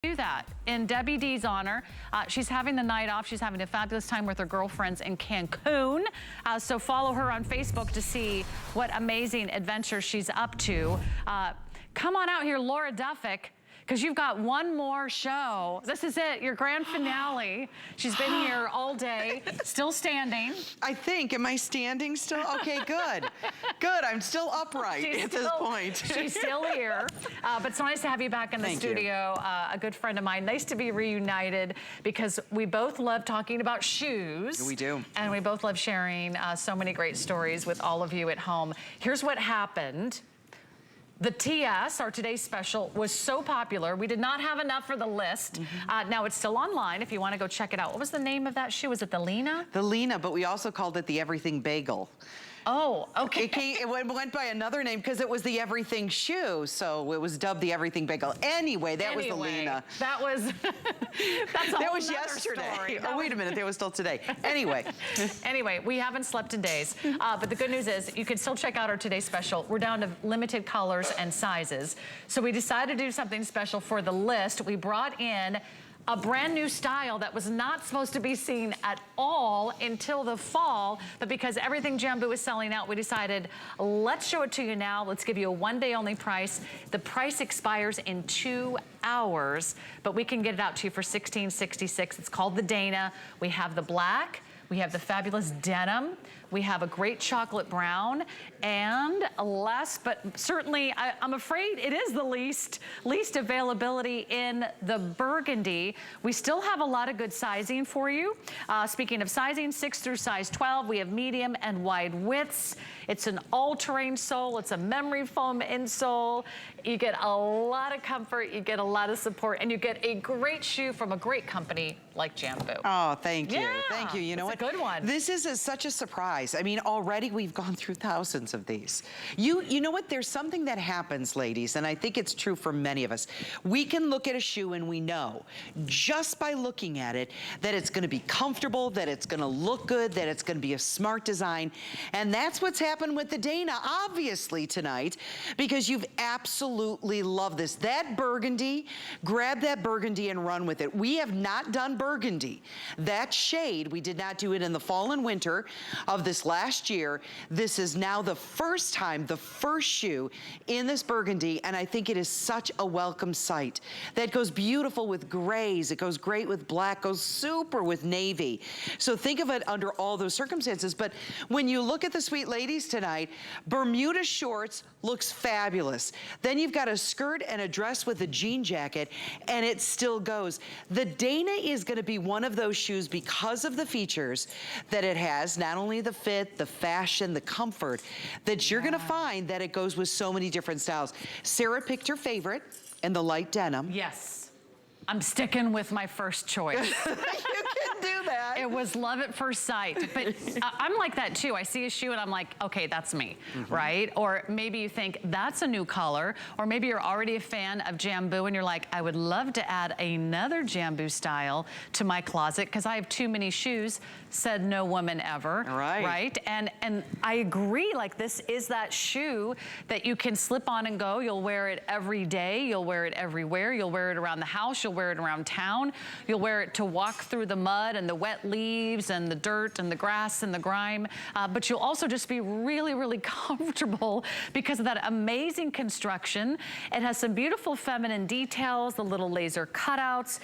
Do that in Debbie D's honor. She's having the night off. She's having a fabulous time with her girlfriends in Cancun. So follow her on Facebook to see what amazing adventures she's up to. Come on out here, Laura Duffick, because you've got one more show. This is it, your grand finale. She's been here all day, still standing. I think, am I standing still? Okay, good. Good, I'm still upright at this point. She's still here, but it's nice to have you back in the studio. A good friend of mine, nice to be reunited because we both love talking about shoes. We do. And we both love sharing so many great stories with all of you at home. Here's what happened. The TS, our today's special, was so popular. We did not have enough for the list. Now it's still online if you want to go check it out. What was the name of that shoe? Was it the Lena? The Lena, but we also called it the Everything Bagel. Oh, okay. It went by another name because it was the Everything Shoe, so it was dubbed the Everything Bagel. Anyway, that was the Lena. That was, that's a that whole was yesterday. Story. Oh, wait a minute, that was still today. Anyway. Anyway, we haven't slept in days, but the good news is you can still check out our today's special. We're down to limited colors and sizes. So we decided to do something special for the list. We brought in a brand new style that was not supposed to be seen at all until the fall, but because everything Jambu is selling out, we decided, let's show it to you now. Let's give you a one-day only price. The price expires in 2 hours, but we can get it out to you for $16.66. It's called the Dayna. We have the black, we have the fabulous denim, we have a great chocolate brown, and last but certainly, I'm afraid it is the least availability in the burgundy. We still have a lot of good sizing for you. Speaking of sizing, 6 through size 12, we have medium and wide widths. It's an all-terrain sole. It's a memory foam insole. You get a lot of comfort, you get a lot of support, and you get a great shoe from a great company like Jambu. Oh, thank you. Yeah, thank you. You know what? It's a good one. This is such a surprise. I mean, already we've gone through thousands of these. You know what? There's something that happens, ladies, and I think it's true for many of us. We can look at a shoe and we know, just by looking at it, that it's gonna be comfortable, that it's gonna look good, that it's gonna be a smart design. And that's what's happened with the Dayna, obviously, tonight, because you've absolutely loved this. That burgundy, grab that burgundy and run with it. We have not done burgundy. That shade, we did not do it in the fall and winter of this last year. This is now the first time, the first shoe in this burgundy, and I think it is such a welcome sight. That goes beautiful with grays, it goes great with black, goes super with navy. So think of it under all those circumstances, but when you look at the sweet ladies tonight, Bermuda shorts looks fabulous. Then you've got a skirt and a dress with a jean jacket, and it still goes. The Dayna is gonna be one of those shoes because of the features that it has, not only the fit, the fashion, the comfort, that you're gonna find that it goes with so many different styles. Sarah picked her favorite in the light denim. Yes, I'm sticking with my first choice. You can do that. It was love at first sight, but I'm like that too. I see a shoe and I'm like, okay, that's me, right? Or maybe you think that's a new color, or maybe you're already a fan of Jambu and you're like, I would love to add another Jambu style to my closet because I have too many shoes, said no woman ever, right? And I agree, like this is that shoe that you can slip on and go. You'll wear it every day, you'll wear it everywhere, you'll wear it around the house, you'll wear it around town, you'll wear it to walk through the mud and the wet leaves and the dirt and the grass and the grime, but you'll also just be really, really comfortable because of that amazing construction. It has some beautiful feminine details, the little laser cutouts,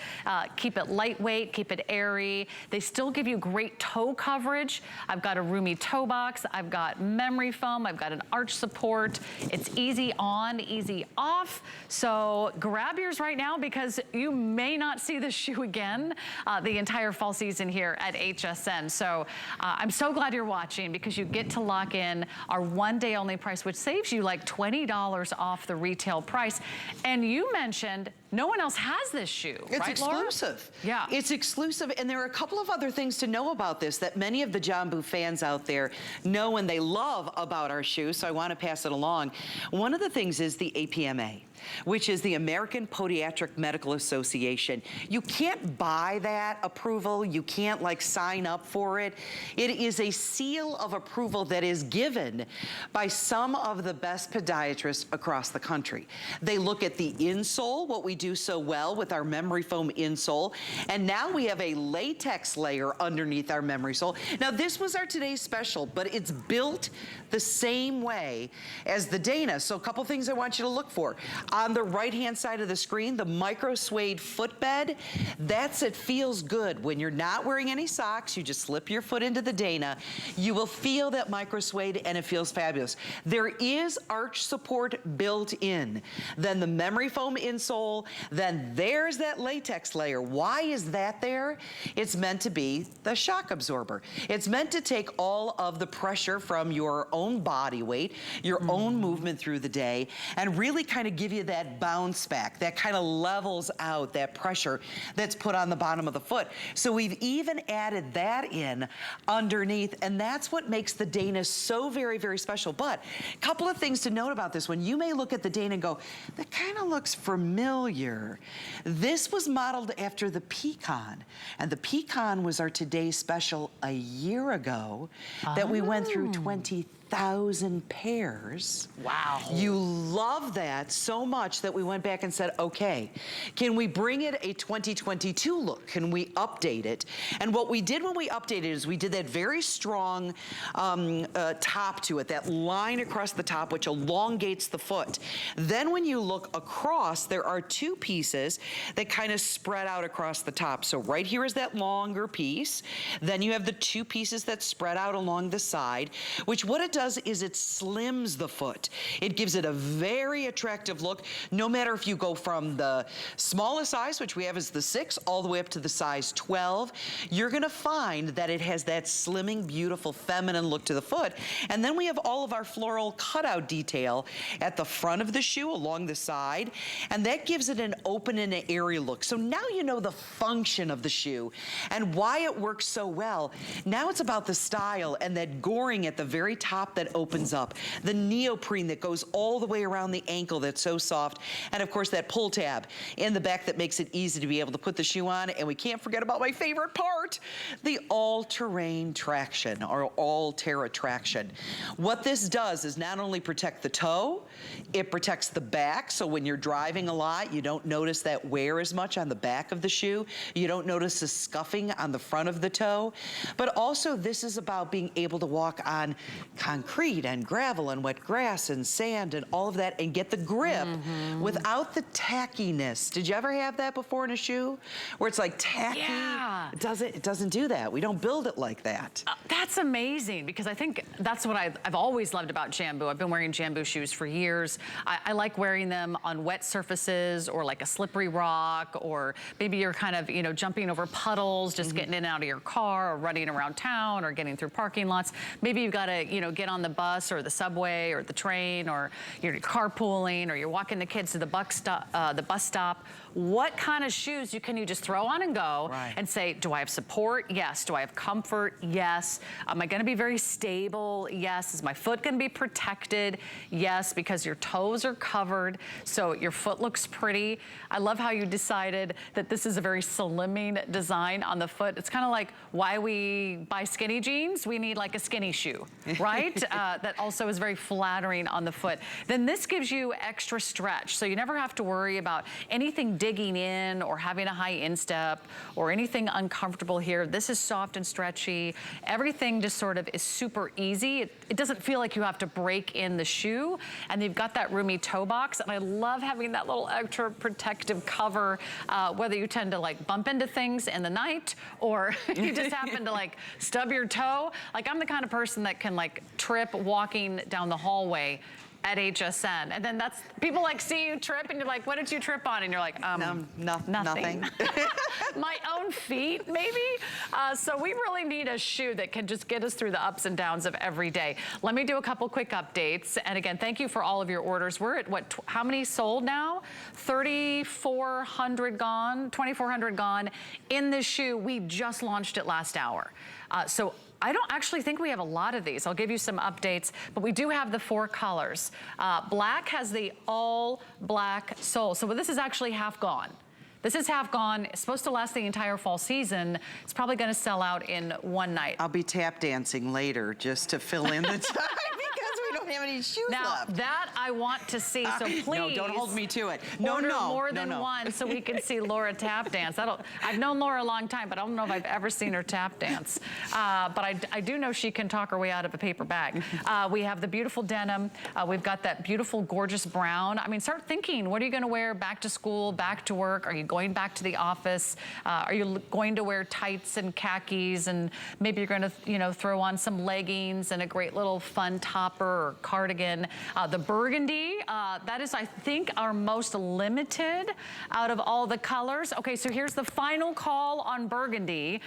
keep it lightweight, keep it airy. They still give you great toe coverage. I've got a roomy toe box, I've got memory foam, I've got an arch support. It's easy on, easy off. So grab yours right now because you may not see this shoe again the entire fall season here at HSN. So I'm so glad you're watching because you get to lock in our one day only price, which saves you like $20 off the retail price. And you mentioned no one else has this shoe, it's right, exclusive. Laura? Yeah. It's exclusive, and there are a couple of other things to know about this that many of the Jambu fans out there know and they love about our shoe, so I want to pass it along. One of the things is the APMA, which is the American Podiatric Medical Association. You can't buy that approval. You can't like sign up for it. It is a seal of approval that is given by some of the best podiatrists across the country. They look at the insole, what we do do so well with our memory foam insole. And now we have a latex layer underneath our memory sole. Now this was our today's special, but it's built the same way as the Dayna. So a couple things I want you to look for. On the right-hand side of the screen, the micro suede footbed, it feels good. When you're not wearing any socks, you just slip your foot into the Dayna, you will feel that micro suede and it feels fabulous. There is arch support built in. Then the memory foam insole, then there's that latex layer. Why is that there? It's meant to be the shock absorber. It's meant to take all of the pressure from your own body weight, your own movement through the day, and really kind of give you that bounce back, that kind of levels out that pressure that's put on the bottom of the foot. So we've even added that in underneath, and that's what makes the Dayna so very, very special. But a couple of things to note about this one. You may look at the Dayna and go, that kind of looks familiar. This was modeled after the Pecan, and the Pecan was our today's special a year ago that we went through 20,000 pairs. Wow. You love that so much that we went back and said, okay, can we bring it a 2022 look? Can we update it? And what we did when we updated is we did that very strong top to it, that line across the top which elongates the foot. Then when you look across, there are two pieces that kind of spread out across the top. So right here is that longer piece. Then you have the two pieces that spread out along the side, which what it does is it slims the foot. It gives it a very attractive look, no matter if you go from the smallest size, which we have is the 6, all the way up to the size 12. You're gonna find that it has that slimming, beautiful, feminine look to the foot. And then we have all of our floral cutout detail at the front of the shoe, along the side, and that gives it an open and airy look. So now you know the function of the shoe and why it works so well. Now it's about the style and that goring at the very top that opens up, the neoprene that goes all the way around the ankle that's so soft, and of course that pull tab in the back that makes it easy to be able to put the shoe on. And we can't forget about my favorite part, the all-terrain traction, or all-terra traction. What this does is not only protect the toe, it protects the back, so when you're driving a lot, you don't notice that wear as much on the back of the shoe. You don't notice the scuffing on the front of the toe. But also this is about being able to walk on concrete and gravel and wet grass and sand and all of that and get the grip without the tackiness. Did you ever have that before in a shoe? Where it's like tacky? Yeah. It doesn't do that. We don't build it like that. That's amazing, because I think that's what I've always loved about Jambu. I've been wearing Jambu shoes for years. I like wearing them on wet surfaces or like a slippery rock, or maybe you're kind of, you know, jumping over puddles, just getting in and out of your car, or running around town, or getting through parking lots. Maybe you've got to, you know, get on the bus or the subway or the train, or you're carpooling, or you're walking the kids to the bus stop. What kind of shoes can you just throw on and go and say, do I have support? Yes. Do I have comfort? Yes. Am I gonna be very stable? Yes. Is my foot gonna be protected? Yes, because your toes are covered, so your foot looks pretty. I love how you decided that this is a very slimming design on the foot. It's kind of like why we buy skinny jeans. We need like a skinny shoe, right? That also is very flattering on the foot. Then this gives you extra stretch, so you never have to worry about anything digging in or having a high instep or anything uncomfortable here. This is soft and stretchy. Everything just sort of is super easy. It doesn't feel like you have to break in the shoe, and you've got that roomy toe box, and I love having that little extra protective cover, whether you tend to like bump into things in the night or you just happen to like stub your toe. Like I'm the kind of person that can like trip walking down the hallway at HSN. And then people like see you trip and you're like, what did you trip on? And you're like, nothing. My own feet, maybe? So we really need a shoe that can just get us through the ups and downs of every day. Let me do a couple quick updates. And again, thank you for all of your orders. We're at what, how many sold now? 3,400 gone, 2,400 gone in this shoe. We just launched it last hour. So I don't actually think we have a lot of these. I'll give you some updates, but we do have the 4 colors. Black has the all black sole. So this is actually half gone. This is half gone. It's supposed to last the entire fall season. It's probably gonna sell out in one night. I'll be tap dancing later just to fill in the time because we don't have any shoes now, left. that I want to see, so please. No, don't hold me to it. No, order no, more than no. one so we can see Laura tap dance. I've known Laura a long time, but I don't know if I've ever seen her tap dance. But I do know she can talk her way out of a paper bag. We have the beautiful denim. We've got that beautiful, gorgeous brown. I mean, start thinking, what are you gonna wear back to school, back to work? Are you going back to the office? Are you going to wear tights and khakis, and maybe you're gonna, you know, throw on some leggings and a great little fun topper or cardigan. The burgundy, that is, I think, our most limited out of all the colors. Okay, so here's the final call on burgundy.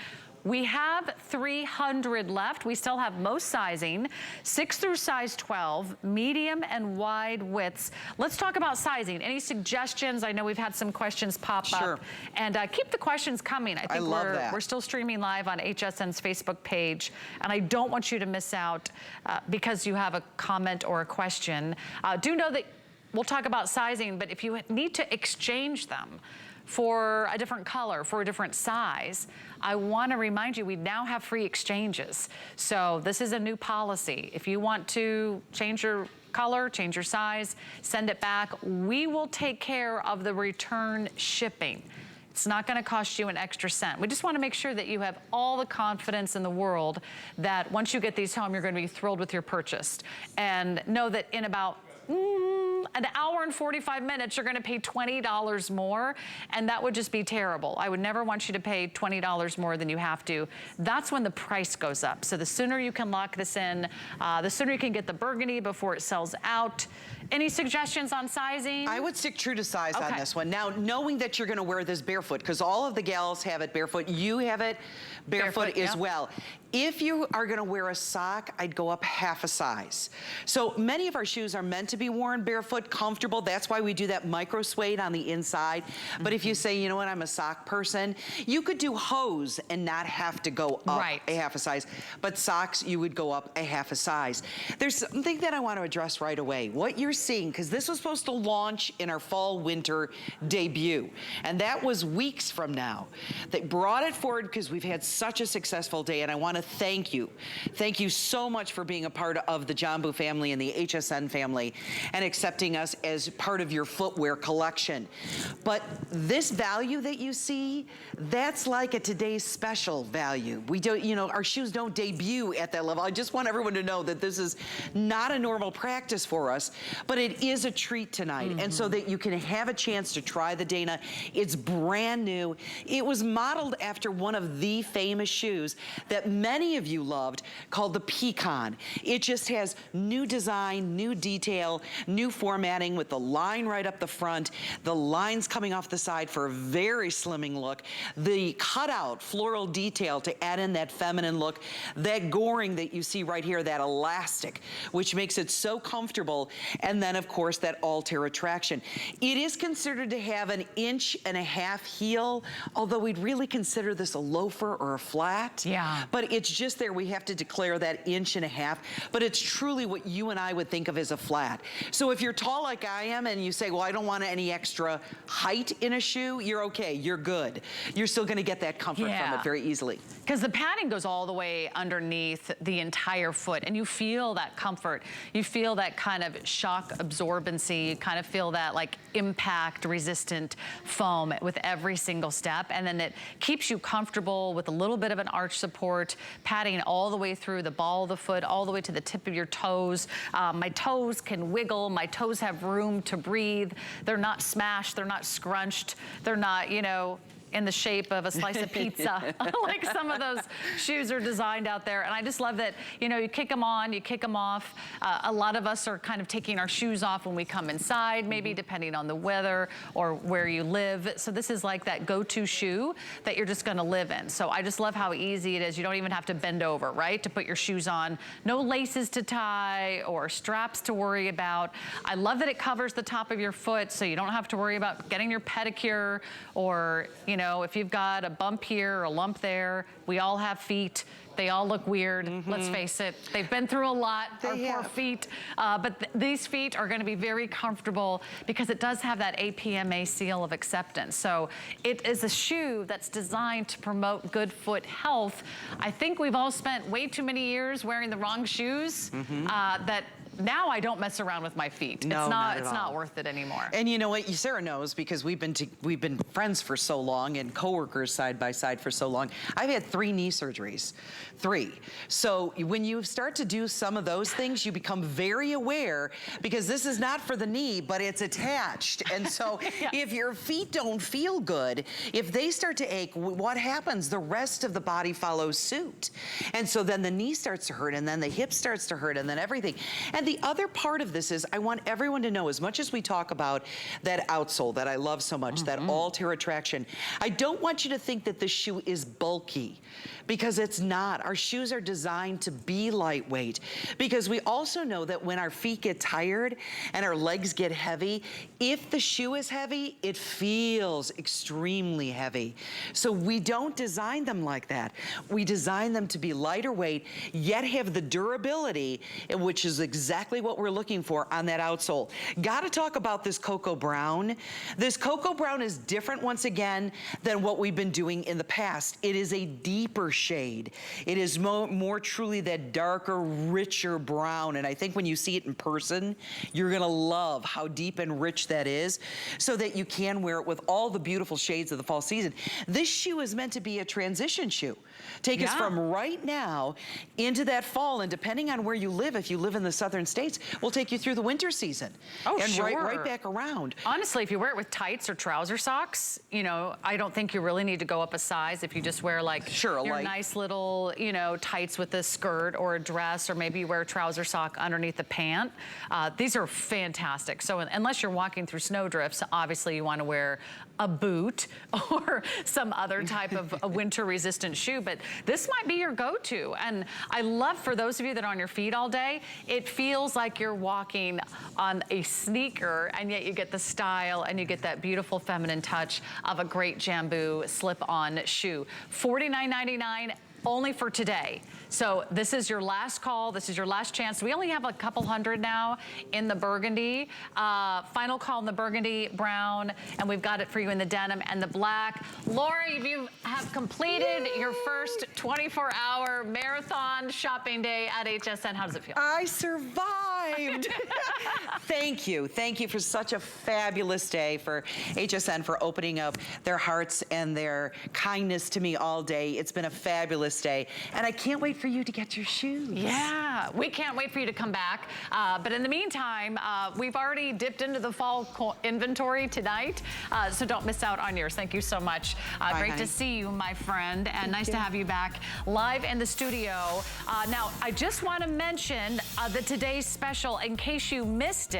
We have 300 left. We still have most sizing, 6 through size 12, medium and wide widths. Let's talk about sizing. Any suggestions? I know we've had some questions pop up. And keep the questions coming. I think we're still streaming live on HSN's Facebook page. And I don't want you to miss out because you have a comment or a question. Do know that we'll talk about sizing, but if you need to exchange them for a different color, for a different size, I want to remind you, we now have free exchanges. So this is a new policy. If you want to change your color, change your size, send it back, we will take care of the return shipping. It's not going to cost you an extra cent. We just want to make sure that you have all the confidence in the world that once you get these home, you're going to be thrilled with your purchase. And know that in about an hour and 45 minutes, you're gonna pay $20 more, and that would just be terrible. I would never want you to pay $20 more than you have to. That's when the price goes up. So the sooner you can lock this in, the sooner you can get the burgundy before it sells out. Any suggestions on sizing? I would stick true to size on this one. Now, knowing that you're gonna wear this barefoot, because all of the gals have it barefoot, you have it barefoot as well. If you are gonna wear a sock, I'd go up half a size. So many of our shoes are meant to be worn barefoot, comfortable. That's why we do that micro suede on the inside. But if you say, you know what, I'm a sock person, you could do hose and not have to go up a half a size. But socks, you would go up a half a size. There's something that I want to address right away. What you're seeing, because this was supposed to launch in our fall winter debut, and that was weeks from now. They brought it forward because we've had such a successful day, and I want to thank you. Thank you so much for being a part of the Jambu family and the HSN family and accepting us as part of your footwear collection. But this value that you see, that's like a today's special value. We don't, you know, our shoes don't debut at that level. I just want everyone to know that this is not a normal practice for us, but it is a treat tonight. And so that you can have a chance to try the Dayna. It's brand new. It was modeled after one of the famous shoes that many of you loved called the Pecan. It just has new design, new detail, new formatting with the line right up the front, the lines coming off the side for a very slimming look, the cutout floral detail to add in that feminine look, that goring that you see right here, that elastic, which makes it so comfortable, and then of course that AllTerrain traction. It is considered to have an 1.5-inch heel, although we'd really consider this a loafer or a flat. Yeah. But it's just there, we have to declare that 1.5 inches, but it's truly what you and I would think of as a flat. So if you're tall like I am and you say, well, I don't want any extra height in a shoe, you're okay, you're good. You're still gonna get that comfort from it very easily. Because the padding goes all the way underneath the entire foot, and you feel that comfort. You feel that kind of shock absorbency. You kind of feel that like impact resistant foam with every single step, and then it keeps you comfortable with a little bit of an arch support, padding all the way through the ball of the foot, all the way to the tip of your toes. My toes can wiggle. My toes have room to breathe. They're not smashed. They're not scrunched. They're not, you know, in the shape of a slice of pizza, like some of those shoes are designed out there. And I just love that, you know, you kick them on, you kick them off. A lot of us are kind of taking our shoes off when we come inside, maybe depending on the weather or where you live. So this is like that go-to shoe that you're just gonna live in. So I just love how easy it is. You don't even have to bend over, right, to put your shoes on. No laces to tie or straps to worry about. I love that it covers the top of your foot, so you don't have to worry about getting your pedicure or, you know, if you've got a bump here or a lump there. We all have feet. They all look weird. Let's face it. They've been through a lot, our poor feet. But these feet are gonna be very comfortable because it does have that APMA seal of acceptance. So it is a shoe that's designed to promote good foot health. I think we've all spent way too many years wearing the wrong shoes that now I don't mess around with my feet. No, It's not worth it anymore. And you know what? Sarah knows, because we've been friends for so long and coworkers side by side for so long. I've had 3 knee surgeries. 3. So when you start to do some of those things, you become very aware, because this is not for the knee, but it's attached. And so yeah. if your feet don't feel good, if they start to ache, what happens? The rest of the body follows suit. And so then the knee starts to hurt, and then the hip starts to hurt, and then everything. And the other part of this is, I want everyone to know, as much as we talk about that outsole that I love so much, that AllTerrain traction, I don't want you to think that this shoe is bulky, because it's not. Our shoes are designed to be lightweight, because we also know that when our feet get tired and our legs get heavy, if the shoe is heavy, it feels extremely heavy. So we don't design them like that. We design them to be lighter weight, yet have the durability, which is exactly what we're looking for on that outsole. Gotta talk about this cocoa brown. This cocoa brown is different, once again, than what we've been doing in the past. It is a deeper shade. It is more truly that darker, richer brown. And I think when you see it in person, you're gonna love how deep and rich that is, so that you can wear it with all the beautiful shades of the fall season. This shoe is meant to be a transition shoe. Take us from right now into that fall, and depending on where you live, if you live in the southern states, we'll take you through the winter season. Oh, and sure. right back around. Honestly, if you wear it with tights or trouser socks, you know, I don't think you really need to go up a size. If you just wear like your nice little, you know, tights with a skirt or a dress, or maybe you wear a trouser sock underneath the pant. These are fantastic. So unless you're walking through snowdrifts, obviously you want to wear a boot or some other type of a winter resistant shoe, but this might be your go-to. And I love, for those of you that are on your feet all day, it feels like you're walking on a sneaker, and yet you get the style and you get that beautiful feminine touch of a great Jambu slip-on shoe. $49.99 only for today. So this is your last call. This is your last chance. We only have a couple hundred now in the burgundy. Final call in the burgundy brown, and we've got it for you in the denim and the black. Lori, you have completed your first 24-hour marathon shopping day at HSN. How does it feel? I survived. Thank you. Thank you for such a fabulous day, for HSN for opening up their hearts and their kindness to me all day. It's been a fabulous day, and I can't wait for you to get your shoes. Yeah, we can't wait for you to come back. But in the meantime, we've already dipped into the fall inventory tonight, so don't miss out on yours. Thank you so much. Great to see you, my friend, and nice to have you back live in the studio. Now, I just want to mention that today's special, in case you missed it,